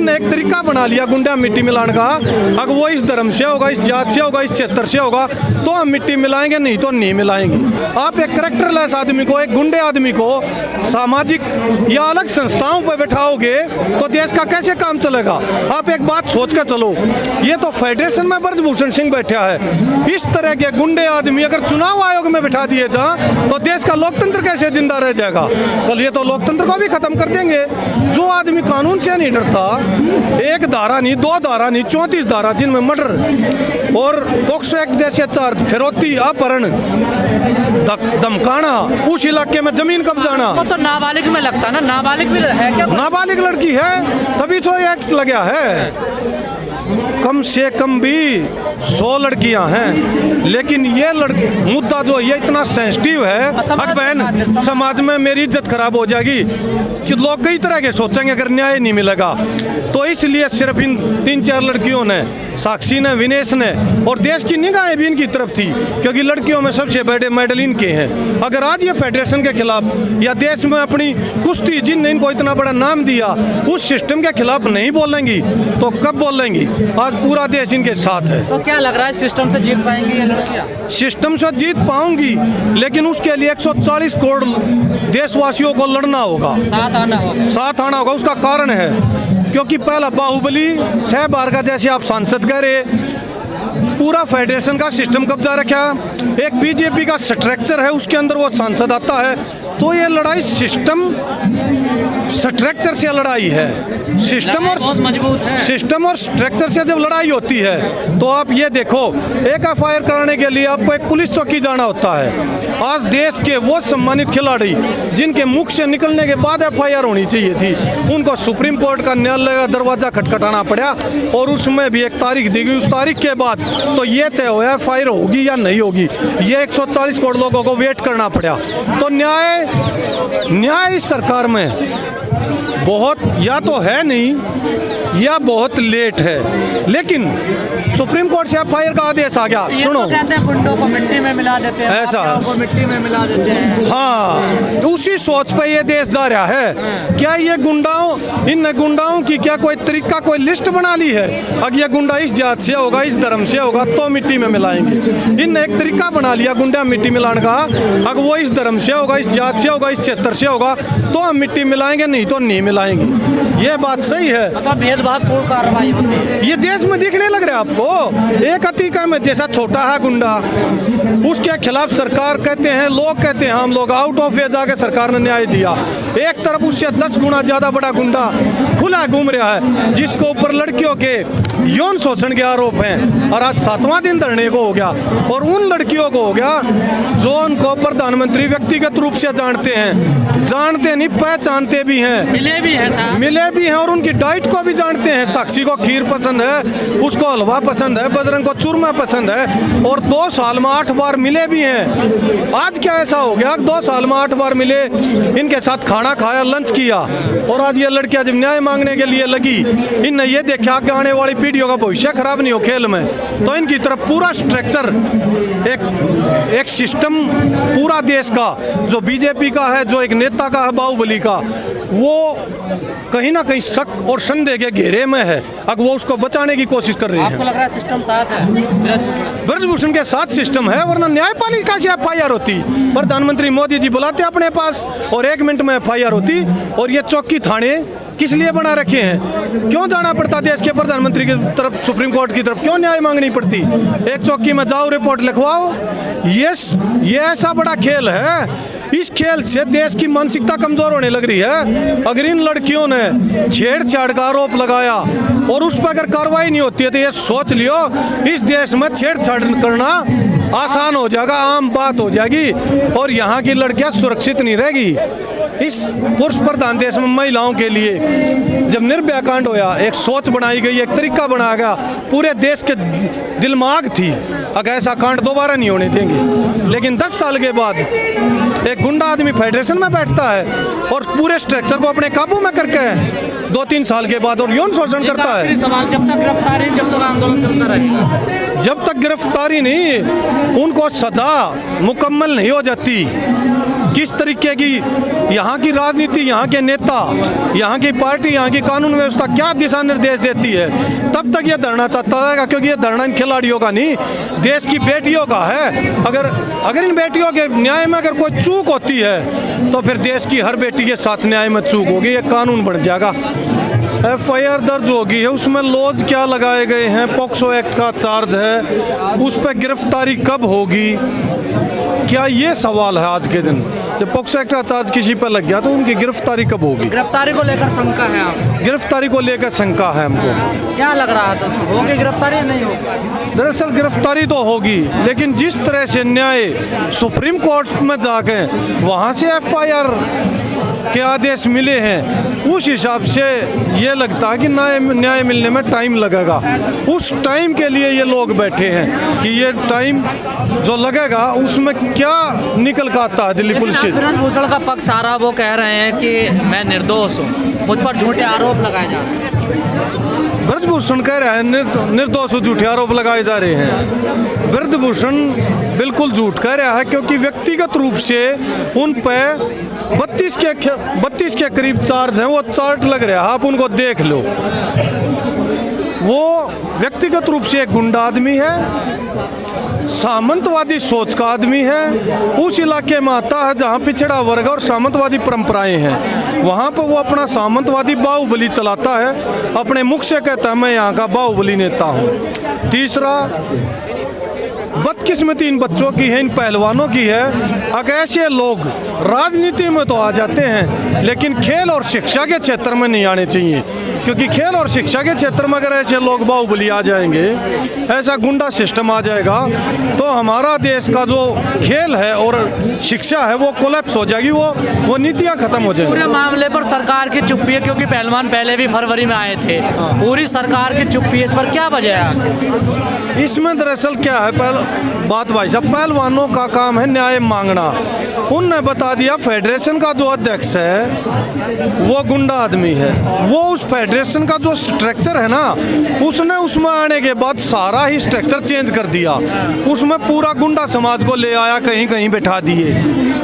इनने एक तरीका बना लिया गुंडा मिट्टी मिलाने का। अगर वो इस धर्म से होगा, इस जात से होगा, इस क्षेत्र से होगा तो हम मिट्टी मिलाएंगे, नहीं तो नहीं मिलाएंगे। आप एक कैरेक्टरलेस आदमी को, एक गुंडे आदमी को सामाजिक या अलग संस्थाओं पर बैठाओगे तो देश का कैसे काम चलेगा? आप एक बात सोच कर चलो, ये तो फेडरेशन में ब्रजभूषण सिंह बैठा है। इस तरह के गुंडे आदमी अगर चुनाव आयोग में बैठा दिए जाए तो देश का लोकतंत्र कैसे जिंदा रह जाएगा? कल ये तो लोकतंत्र को भी खत्म कर देंगे। जो आदमी कानून से नहीं डरता, एक धारा नहीं, 2 धारा नहीं, 34 धारा जिनमें मर्डर और पॉक्सो एक्ट जैसे चार्ज, फिरौती, अपहरण, धमकाना, उस इलाके में जमीन कब्जाना, वो तो नाबालिग में लगता है ना। नाबालिग भी है क्या? नाबालिग लड़की है तभी तो एक्ट लगा है। कम से कम भी 100 लड़कियां हैं, लेकिन ये मुद्दा जो ये इतना सेंसिटिव है। अगर बहन समाज में मेरी इज्जत खराब हो जाएगी कि लोग कई तरह के सोचेंगे अगर न्याय नहीं मिलेगा। तो इसलिए सिर्फ इन 3-4 लड़कियों ने, साक्षी ने, विनेश ने, और देश की निगाहें भी इनकी तरफ थी क्योंकि लड़कियों में सबसे बड़े मेडल इनके हैं। अगर आज ये फेडरेशन के खिलाफ या देश में अपनी कुश्ती, जिनने इनको इतना बड़ा नाम दिया, उस सिस्टम के खिलाफ नहीं बोलेंगी तो कब बोलेंगी? आज पूरा देश इनके साथ है। तो क्या लग रहा है सिस्टम से जीत पाएंगी ये लड़कियां? सिस्टम से जीत पाऊंगी, लेकिन उसके लिए 140 करोड़ देशवासियों को लड़ना होगा, साथ आना होगा। उसका कारण है क्योंकि पहला बाहुबली 6 बार का, जैसे आप सांसद कह रहे, पूरा फेडरेशन का सिस्टम कब्जा रखा। एक बीजेपी का स्ट्रक्चर है, उसके अंदर वो सांसद आता है। तो ये लड़ाई सिस्टम स्ट्रक्चर से लड़ाई है। सिस्टम और स्ट्रक्चर से जब लड़ाई होती है तो आप ये देखो, एक एफआईआर कराने के लिए आपको एक पुलिस चौकी जाना होता है। आज देश के वो सम्मानित खिलाड़ी जिनके मुख से निकलने के बाद एफआईआर होनी चाहिए थी, उनको सुप्रीम कोर्ट का न्यायालय का दरवाजा खटखटाना पड़ा और उसमें भी एक तारीख दी गई। उस तारीख के बाद तो ये तय हुआ एफआईआर होगी या नहीं होगी। ये 140 करोड़ लोगों को वेट करना पड़ा। तो न्याय इस सरकार में बहुत या तो है नहीं या बहुत लेट है। लेकिन सुप्रीम कोर्ट से एफआईआर का आदेश आ गया। सुनो, कहते हैं गुंडों को मिट्टी में मिला देते हैं, ऐसा को मिट्टी में मिला देते हैं। हाँ, उसी सोच पे ये देश जा रहा है। क्या ये इन गुंडाओं की क्या कोई तरीका, कोई लिस्ट बना ली है? अगर ये गुंडा इस जात से होगा, इस धर्म से होगा तो मिट्टी में मिलाएंगे। इनने एक तरीका बना लिया गुंडा मिट्टी मिलाने का। अगर वो इस धर्म से होगा, इस जात से होगा, इस क्षेत्र से होगा तो हम मिट्टी मिलाएंगे, नहीं तो नहीं मिलाएंगे। ये बात सही है। तो भेदभावपूर्ण कार्रवाई होती है। ये देश में दिखने लग रहा है आपको। एक अतिका में जैसा छोटा है गुंडा, उसके खिलाफ सरकार कहते हैं, लोग कहते हैं हम लोग आउट ऑफ एज आके सरकार ने न्याय दिया। एक तरफ उससे 10 गुना ज्यादा बड़ा गुंडा खुला घूम रहा है जिसको ऊपर लड़कियों के यौन शोषण के आरोप हैं, और आज 7वां दिन धरने को हो गया। और उन लड़कियों को हो गया जो उनको प्रधानमंत्री व्यक्तिगत रूप से जानते नहीं, पहचानते भी हैं, मिले भी हैं और उनकी डाइट को भी जानते हैं। साक्षी को खीर पसंद है, उसको हलवा पसंद है, बजरंग को चूरमा पसंद है, और 2 साल में 8 बार मिले भी हैं। आज क्या ऐसा हो गया 2 साल में 8 बार मिले, इनके साथ खाना खाया, लंच किया, और आज ये लड़कियां जब न्याय मांगने के लिए लगी, इनने ये देखा कि आने वाली पीढ़ियों का भविष्य खराब नहीं हो खेल में, तो इनकी तरफ पूरा स्ट्रक्चर, एक सिस्टम पूरा देश का, जो बीजेपी का है, जो एक नेता का है बाहुबली का, वो कहीं ना कहीं शक और संदेह के घेरे में है। अब वो उसको बचाने की कोशिश कर रही है। आपको लग रहा है सिस्टम साथ है? ब्रजभूषण के साथ सिस्टम है, वरना न्यायपालिका से एफआईआर होती। प्रधानमंत्री मोदी जी बुलाते अपने पास और 1 मिनट में एफआईआर होती। और ये चौकी थाने किस लिए बना रखे हैं? क्यों जाना पड़ता देश के प्रधानमंत्री की तरफ, सुप्रीम कोर्ट की तरफ क्यों न्याय मांगनी पड़ती? एक चौकी में जाओ, रिपोर्ट लिखवाओ। ये ऐसा बड़ा खेल है। इस खेल से देश की मानसिकता कमजोर होने लग रही है। अगर इन लड़कियों ने छेड़छाड़ का आरोप लगाया और उस पर अगर कार्रवाई नहीं होती है तो ये सोच लियो इस देश में छेड़छाड़ करना आसान हो जाएगा, आम बात हो जाएगी, और यहाँ की लड़कियां सुरक्षित नहीं रहेगी। इस पुरुष प्रधान देश में महिलाओं के लिए जब निर्भया कांड होया, एक सोच बनाई गई, एक तरीका बनाया गया, पूरे देश के दिलमाग थी अगर ऐसा कांड दोबारा नहीं होने देंगे। लेकिन 10 साल के बाद एक गुंडा आदमी फेडरेशन में बैठता है और पूरे स्ट्रक्चर को अपने काबू में करके 2-3 साल के बाद और यौन शोषण करता है। सवाल, जब तक गिरफ्तारी, जब तक आंदोलन चलता रहेगा, जब तक गिरफ्तारी नहीं, उनको सजा मुकम्मल नहीं हो जाती जिस तरीके की यहाँ की राजनीति, यहाँ के नेता, यहाँ की पार्टी, यहाँ की कानून व्यवस्था क्या दिशा निर्देश देती है, तब तक ये धरना चलता रहेगा। क्योंकि ये धरना इन खिलाड़ियों का नहीं, देश की बेटियों का है। अगर इन बेटियों के न्याय में अगर कोई चूक होती है तो फिर देश की हर बेटी के साथ न्याय में चूक होगी, ये कानून बन जाएगा। FIR दर्ज होगी है, उसमें लॉज क्या लगाए गए हैं, पॉक्सो एक्ट का चार्ज है, उस पर गिरफ्तारी कब होगी, क्या ये सवाल है आज के दिन। जब पॉक्सो एक्ट का चार्ज किसी पर लग गया तो उनकी गिरफ्तारी कब होगी। गिरफ्तारी को लेकर शंका है आप? गिरफ्तारी को लेकर शंका है हमको। क्या लग रहा है, तो होगी गिरफ्तारी नहीं होगी? दरअसल गिरफ्तारी तो होगी, लेकिन जिस तरह से न्याय सुप्रीम कोर्ट में जाके वहाँ से FIR के आदेश मिले हैं, उस हिसाब से ये लगता है कि न्याय मिलने में टाइम लगेगा। उस टाइम के लिए ये लोग बैठे हैं कि ये टाइम जो लगेगा उसमें क्या निकल कर आता है दिल्ली पुलिस के। ब्रजभूषण का पक्ष आ रहा, वो कह रहे हैं कि मैं निर्दोष हूँ, मुझ पर झूठे आरोप लगाए जा रहे हैं। ब्रजभूषण कह रहे हैं निर्दोष झूठे आरोप लगाए जा रहे हैं। ब्रजभूषण बिल्कुल झूठ कह रहा है, क्योंकि व्यक्तिगत रूप से उन पर 32 के करीब चार्ज हैं। वो चार्ट लग रहा है, आप उनको देख लो। वो व्यक्तिगत रूप से एक गुंडा आदमी है, सामंतवादी सोच का आदमी है, उस इलाके में आता है जहाँ पिछड़ा वर्ग और सामंतवादी परंपराएं हैं। वहाँ पर वो अपना सामंतवादी बाहुबली चलाता है, अपने मुख से कहता है मैं यहाँ का बाहुबली नेता हूँ। तीसरा, बदकिस्मती इन बच्चों की है, इन पहलवानों की है। अगर ऐसे लोग राजनीति में तो आ जाते हैं, लेकिन खेल और शिक्षा के क्षेत्र में नहीं आने चाहिए, क्योंकि खेल और शिक्षा के क्षेत्र में अगर ऐसे लोग बाहुबली आ जाएंगे, ऐसा गुंडा सिस्टम आ जाएगा, तो हमारा देश का जो खेल है और शिक्षा है वो कोलैप्स हो जाएगी, वो नीतियाँ खत्म हो जाएंगी। पूरे मामले पर सरकार की चुप्पी है, क्योंकि पहलवान पहले भी फरवरी में आए थे। पूरी सरकार की चुप्पी है, इस पर क्या वजह है? इसमें दरअसल क्या है बात भाई साहब, पहलवानों का काम है न्याय मांगना। उनने बता दिया फेडरेशन का जो अध्यक्ष है वो गुंडा आदमी है। वो उस फेडरेशन का जो स्ट्रक्चर है ना, उसने उसमें आने के बाद सारा ही स्ट्रक्चर चेंज कर दिया। उसमें पूरा गुंडा समाज को ले आया, कहीं कहीं बैठा दिए।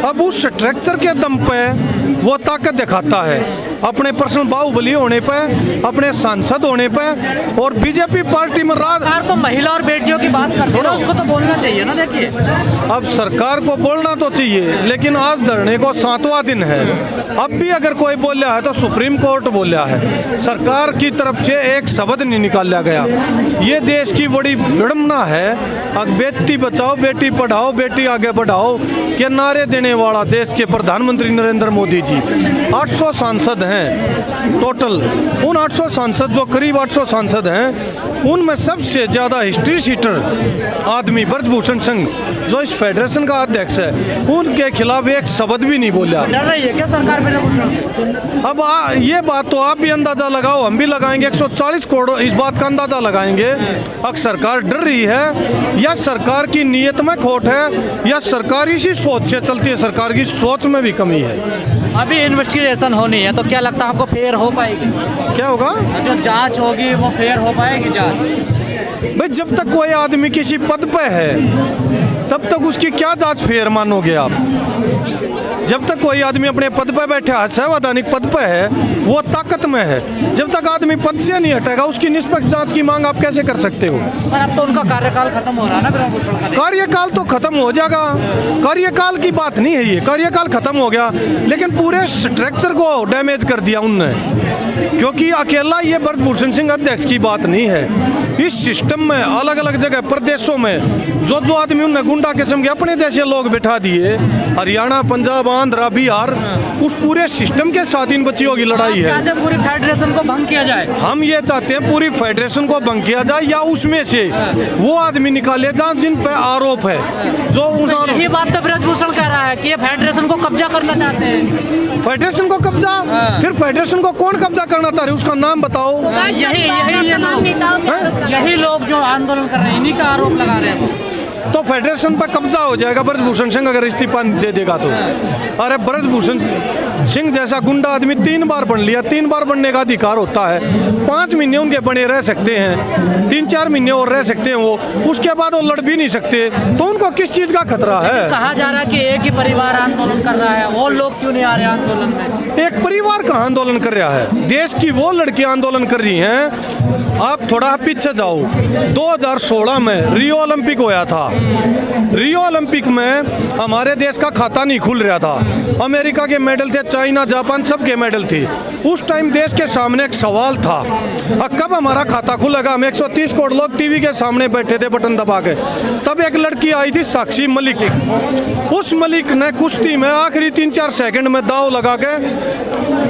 अब उस स्ट्रक्चर के दम पे वो ताकत दिखाता है, अपने पर्सनल बाहुबली होने पे, अपने सांसद होने पे। और बीजेपी पार्टी में सरकार तो महिला और बेटियों की बात करती है ना, उसको तो बोलना चाहिए ना। देखिए, अब सरकार को बोलना तो चाहिए, लेकिन आज धरने को 7वां दिन है। अब भी अगर कोई बोला है तो सुप्रीम कोर्ट बोला है, सरकार की तरफ से एक शब्द नहीं निकाला गया। ये देश की बड़ी विडंबना है। अब बेटी बचाओ, बेटी पढ़ाओ, बेटी आगे बढ़ाओ के नारे देने वाला देश के प्रधानमंत्री नरेंद्र मोदी जी। 800 सांसद हैं टोटल। उन 800 सांसद, जो करीब 800 सांसद हैं, उनमें सबसे ज़्यादा हिस्ट्री सीटर आदमी ब्रजभूषण सिंह, जो इस फेडरेशन का अध्यक्ष है, उनके खिलाफ एक शब्द भी नहीं बोला। डर रही है क्या सरकार ब्रजभूषण से? अब ये बात तो आप भी अंदाजा लगाओ, हम भी लगाएंगे, 140 करोड़ इस बात का अंदाजा लगाएंगे। अब सरकार डर रही है, या सरकार की नीयत में खोट है, या सरकार इसी सोच से चलती है, सरकार की सोच में भी कमी है। अभी इन्वेस्टिगेशन होनी है, तो क्या लगता है आपको फेयर हो पाएगी? क्या होगा? जो जांच होगी वो फेयर हो पाएगी जांच? भाई, जब तक कोई आदमी किसी पद पे है तब तक उसकी क्या जांच फेयर मानोगे आप? जब तक कोई आदमी अपने पद पर बैठा है, संवैधानिक पद पर है, वो ताकत में है, जब तक आदमी पद से नहीं हटेगा उसकी निष्पक्ष जांच की मांग आप कैसे कर सकते हो? पर अब तो उनका कार्यकाल खत्म हो रहा है ना ब्रजभूषण का। कार्यकाल तो खत्म हो जाएगा, कार्यकाल की बात नहीं है ये, कार्यकाल खत्म हो गया, लेकिन पूरे स्ट्रक्चर को डैमेज कर दिया उनने। क्योंकि अकेला ये ब्रजभूषण सिंह अध्यक्ष की बात नहीं है, इस सिस्टम में अलग अलग जगह प्रदेशों में जो आदमी उनने गुंडा किस्म के अपने जैसे लोग बिठा दिए, हरियाणा, पंजाब, आंध्र, बिहार, उस पूरे सिस्टम के साथ इन बच्चियों की लड़ाई है। पूरी फेडरेशन को भंग किया जाए, हम ये चाहते हैं पूरी फेडरेशन को भंग किया जाए, या उसमें से वो आदमी निकाले जाए जिन पे आरोप है। जो ये बात तो ब्रजभूषण कह रहा है कि ये फेडरेशन को कब्जा करना चाहते हैं। फेडरेशन को कब्जा? फिर फेडरेशन को कौन कब्जा करना चाह रहे हैं, उसका नाम बताओ। यही लोग जो आंदोलन कर रहे हैं, इन्हीं का आरोप लगा रहे हैं। तो फेडरेशन पर कब्जा हो जाएगा ब्रजभूषण सिंह अगर इस्तीफा दे देगा तो। अरे ब्रजभूषण सिंह जैसा गुंडा आदमी 3 बार बन लिया, 3 बार बनने का अधिकार होता है। 5 महीने उनके बने रह सकते हैं, 3-4 महीने और रह सकते हैं वो, उसके बाद वो लड़ भी नहीं सकते, तो उनको किस चीज़ का खतरा है? कहा जा रहा है कि एक ही परिवार आंदोलन कर रहा है, और लोग क्यों नहीं आ रहे आंदोलन में? एक परिवार कहाँ आंदोलन कर रहा है? देश की वो लड़कियां आंदोलन कर रही हैं। आप थोड़ा पीछे जाओ, 2016 में रियो ओलंपिक होया था। रियो ओलंपिक में हमारे देश का खाता नहीं खुल रहा था। अमेरिका के मेडल थे, चाइना, जापान सबके मेडल थे। उस टाइम देश के सामने एक सवाल था, कब हमारा खाता खुलेगा? हम 130 करोड़ लोग टीवी के सामने बैठे थे बटन दबा के। तब एक लड़की आई थी साक्षी मलिक। उस मलिक ने कुश्ती में आखिरी 3-4 सेकंड में दाव लगा के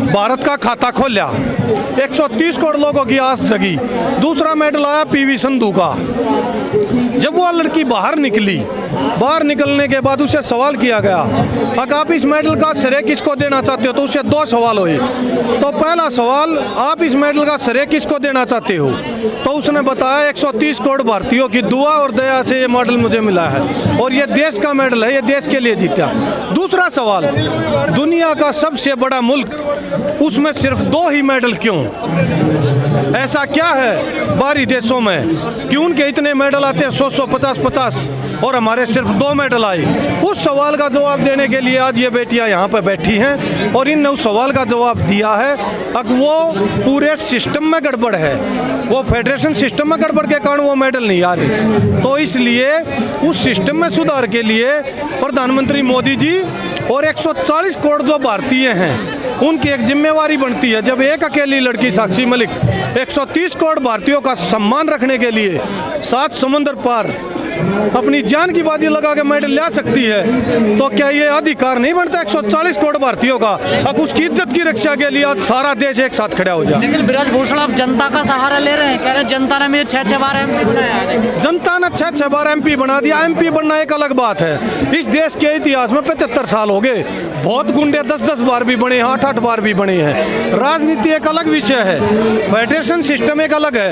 भारत का खाता खोला। 130 करोड़ लोगों की आस जगी। दूसरा मेडल आया पीवी संधू का। जब वो लड़की बाहर निकली, बाहर निकलने के बाद उसे सवाल किया गया, अगर आप इस मेडल का श्रेय किसको देना चाहते हो? तो उससे 2 सवाल हुए। तो पहला सवाल, आप इस मेडल का श्रेय किसको देना चाहते हो? तो उसने बताया 130 करोड़ भारतीयों की दुआ और दया से ये मेडल मुझे मिला है, और ये देश का मेडल है, ये देश के लिए जीता। दूसरा सवाल, दुनिया का सबसे बड़ा मुल्क, उसमें सिर्फ 2 ही मेडल क्यों? ऐसा क्या है बाहरी देशों में कि उनके इतने मेडल आते हैं 100-100, 50-50, और हमारे सिर्फ 2 मेडल आए? उस सवाल का जवाब देने के लिए आज ये बेटियां यहाँ पर बैठी हैं, और इनने उस सवाल का जवाब दिया है। अब वो पूरे सिस्टम में गड़बड़ है, वो फेडरेशन सिस्टम में गड़बड़ के कारण वो मेडल नहीं आ रहे। तो इसलिए उस सिस्टम में सुधार के लिए प्रधानमंत्री मोदी जी और 140 करोड़ जो भारतीय हैं उनकी एक जिम्मेवारी बनती है। जब एक अकेली लड़की साक्षी मलिक 130 करोड़ भारतीयों का सम्मान रखने के लिए 7 समुंदर पार अपनी जान की बाजी लगा के मेडल ला सकती है, तो क्या ये अधिकार नहीं बनता 140 करोड़ भारतीयों का? अब उसकी इज्जत की रक्षा के लिए आज सारा देश एक साथ खड़ा हो जाए। लेकिन ब्रजभूषण अब जनता का सहारा ले रहे हैं, कह रहे हैं जनता ने मुझे 6-6 बार MP बनाया है। जनता ने 6-6 बार MP बना दिया। MP बनना एक अलग बात है। इस देश के इतिहास में 75 साल हो गए, बहुत गुंडे 10-10 बार भी बने हैं, 8-8 बार भी बने हैं। राजनीति एक अलग विषय है, फेडरेशन सिस्टम एक अलग है।